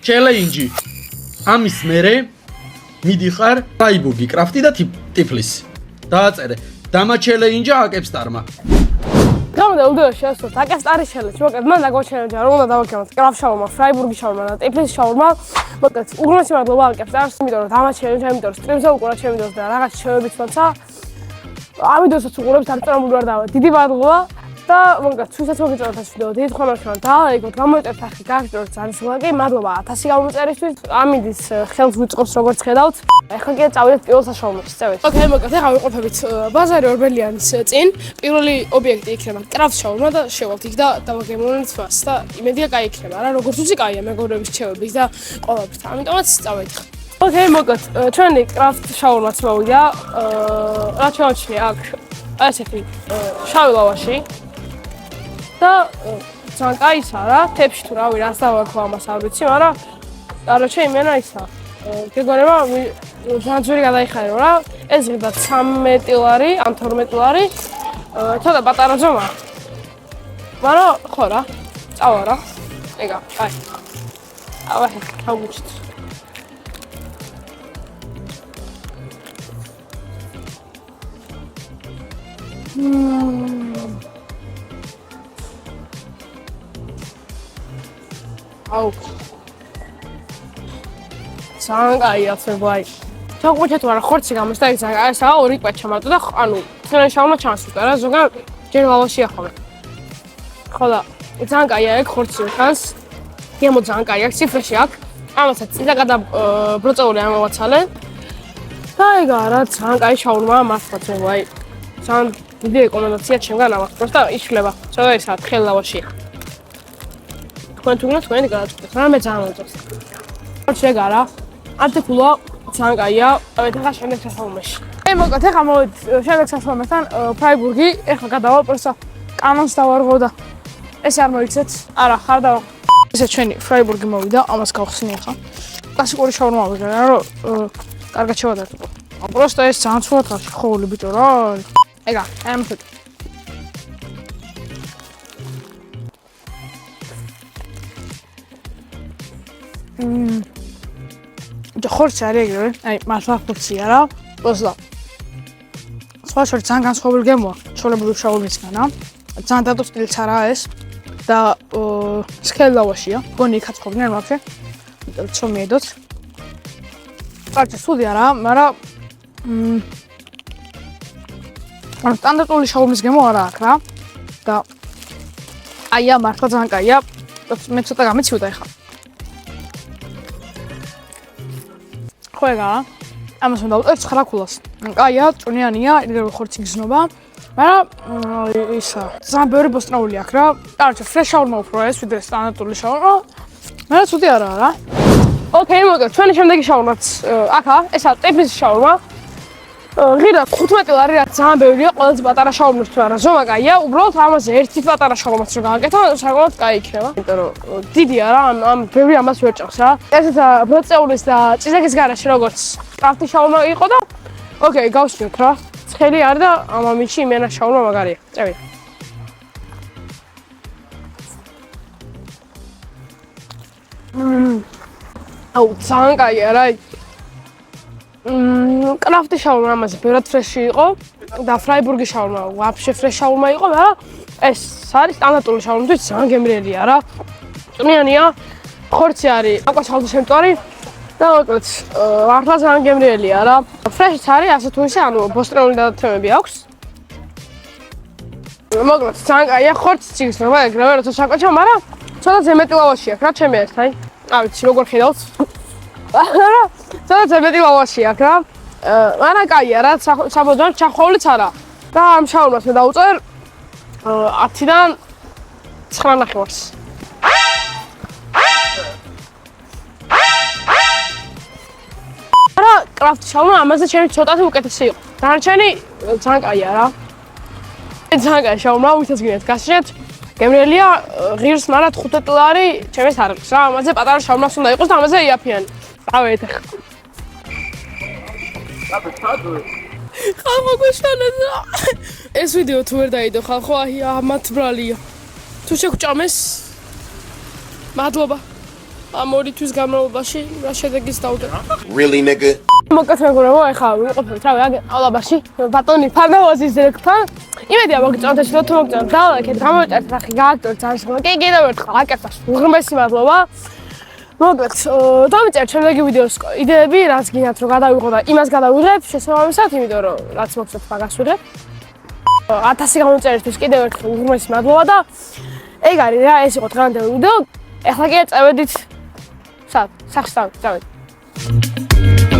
ჩელენჯი. ამის მერე მიდიხარ ფრაიბურგი, კრაფტი და ტიფლისი. დააწერე. დამა ჩელენჯა აკეპსტარმა. გამოდა უდევაში ასოთ აკეპსტარის ჩელენჯი. მოკლედ მან დაგვაჩელენჯა რომ უნდა დავაქცევათ კრაფტ შაურმა, ფრაიბურგი შაურმა და ტიფლისი შაურმა. მოკლედ უგრუნესი მადლობა აკეპსტარს, იმიტომ რომ დამა ჩელენჯი, იმიტომ რომ სტრიმზე უყურა ჩემი დროს და რაღაც შეებიც თორსა. ამიტომაც უყურებს არ წამული ვარ დავა. დიდი მადლობა. და მოკლედ თუსაც მოგიწევთ ეს ვიდეო დიდ ხომერში დააიგოთ გამოიწერთ ახლა გაგიწეროთ ძალიან ლაიკი მადლობა 1000 გამოწერისთვის ამინდის ხელს ვიწყობს როგორც ხედავთ ახლა კი წავიდეთ პირველ საშუალოში წევით ოკეი მოკლედ ახლა ვიყოფებით ბაზარი ორბელიანის წინ პირველი ობიექტი იქნება კრაფტ შაურმა და შევალთ იქ და დავაგემოვნებთ მას და იმედია კაი იქნება რა როგორც უცი კაია მეგობრების რჩევების და ყველაფერს ამიტომაც წავიდეთ ოკეი მოკლედ ჩვენი კრაფტ შაურმაც მოვიდა რა ჩავაჩინე აქ ასეთი შავი ლავაში და ძალიან კაისა რა, თებში თუ რავი რას დავაქვა ამას არ ვიცი, მაგრამ კაროჩე იმენა ისა. გეგონება ძალიან ძვირი გადაიხარო რა. ეს ღირდა 13 ლარი, ან 12 ლარი. ცოტა პატარა ზომა. მაგრამ ხო რა, წავა რა. ეგა, კაი. ავა, გავუჩით. აუ ძალიან კაია ცებაი ჩაგვეჩეთ ვარ ხორცი გამოს და ესაა ორი კვეჩა მარტო და ანუ თქვენ შავმა ჩანსუტა რა ზოგან ჯერ ლავაში ახავე ხო და ძალიან კაია ეგ ხორცი ხანს გემო ძალიან კაია ციფრში აქ ამასაც წინა გადაბროწეული ამოვაცალე და ეგა რა ძალიან კაი შაურმა მართლა ცებაი ძალიან დიდი რეკომენდაცია ჩემგან ამას პროსტა იშლება ცოტა ესაა თხელ ლავაშია თქვენ თუ გინდათ თქვენი გადაწყვეტეთ რა მე ძალიან მოწონს შეგარა არტიკულა ძალიან კაია დავით ახლა შემდეგ სასალმეში აი მოკლედ ახლა მოვიდით შემდეგ სასალმესთან ფრაიბურგი ახლა გადავა პროსტა კანონს დავარღო და ეს არ მოიქცეთ არა ხარ და ესე ჩვენი ფრაიბურგი მოვიდა ამას გავხსნი ახლა კლასიკური შაურმა ვიღე რომ კარგად შევადარდო პროსტა ეს ძალიან ცუდად არის ხოული ბიჭო რა ეგა ამით ხორცი არის ეგრევე, აი მართლა ხორცია რა. პოსლა. სხვა შორს ძალიან განსხვავებული გემოა, ჩვეულებრივი შაურმისგან რა. ძალიან დადო სტილიც არაა ეს და სქელი ლავაშია. გონი იქაც ხოვდნენ ვაფშე. იმიტომ რომ მიედოთ. კარგი სუდი არა, მაგრამ ანუ სტანდარტული შაურმის გემო არა აქვს რა. და აია მართლა ძალიან კაია. მე ცოტა გამიციუდა ეხლა. ხويგა ამას უნდა დავწერთ 9 ქულას. კაია, ჭუნიანია, იგივე ხორცი გზნობა. მაგრამ ისა, ძალიან ბევრი ბოსტნეული აქვს რა. კარგი, ფრეშ შაურმა უფრო ეს ვიდრე სტანდარტული შაურმა. მაგრამ ცუდი არაა რა. ოკეი, მოკლედ, ჩვენი შემდეგი შაურმაც აქა, ესაა ტიფლისი შაურმა. ღირდა 15 ლარი რაც ძალიან ბევრია, ყველაზე პატარა შაურმის თუ არა, ზომა კაია, უბრალოდ ამაზე ერთი პატარა შაურმაც რო გავაკეთო, საკმაოდ კაი იქნება. იმიტომ რომ დიდია რა, ამ ბევრი ამას ვერ ჭამს რა. ესეც ბროწეულის და წიზაკის garaში როგორც კრაფტი შაურმა იყო და ოკეი, გავსვით რა. ცხელი არის და ამ ამინში იმენა შაურმა მაგარია. წევით. აუ, ძალიან კაია რა. კრაფტი შაურმა ამაზე ბევრად ფრეში იყო და ფრაიბურგი შაურმა ვაფშე ფრეშ შაურმა იყო, მაგრამ ეს არის სტანდარტული შაურმა, თუმცა ძალიან გემრიელია რა. ჭუნიანია, ხორცი არის, აკვა ჩალდი შემტვარი და მოკლედ მართლა ძალიან გემრიელია რა. ფრეშიც არის, ასე თუ ისე, ანუ ბოსტრეული დადათმები აქვს. მოკლედ ძალიან კაია, ხორციც იგრძნობა ეგრევე, როცა ჩაკვეჩა, მაგრამ ცოტა მეტი ლავაში აქვს რა ჩემი ერთ, აი. არ ვიცი, როგორ ხედავთ. ცოტა მეტი ლავაში აქვს რა. მაგრამ კაია რა, საბოლოოდ ჩახოვლიც არა. და ამ შაურმას მე დავუწერ 10-დან 9.5-ს. არა, კრაფტ შაურმა ამაზე ჩემი ცოტათი უკეთესი იყო. დანარჩენი ძალიან კაია რა. ძალიან კაი შაურმა, ვისაც გინდათ გასჭრეთ. გემრიელია, ღირს, მაგრამ 15 ლარი ჩემს არ აქვს რა. ამაზე პატარა შაურმას უნდა იყოს და ამაზე იაფიანი. წავედით ახლა. ხალხო გუშანეთ რა. ეს ვიდეო თუ ვერ დაიდო ხალხო, აი ამათ ბრალია. თუ შეგჭამეს, მადლობა. ამ ორი თვის განმავლობაში რა შედეგიც დავდე. Really, nigga? მოკლედ მეგობრებო, ეხლა ვიმყოფებით რავი აგ ალაბაში ბატონი ფარნავაზის დირექტორთან. იმედია მოგიწონთ ეს ვიდეო თუ მოგწონთ დალაიქეთ, გამოვიწერთ ნახე, გააკეთოთ ძალიან კი კიდევ ერთხელ აკეთოს უღრმესი მადლობა. მოკლედ დავიწერთ შემდეგი ვიდეოს იდეები, რაც გინდათ რომ გადავიღო და იმას გადავიღებ შესაბამისად, იმიტომ რომ რაც მოგწონთ მაგას ვიღებ. 1000 გამოწერისთვის კიდევ ერთხელ უღრმესი მადლობა და ეგ არის რა, ეს იყო დღევანდელი ვიდეო. ეხლა კი წავედით სად? სახში წავედით.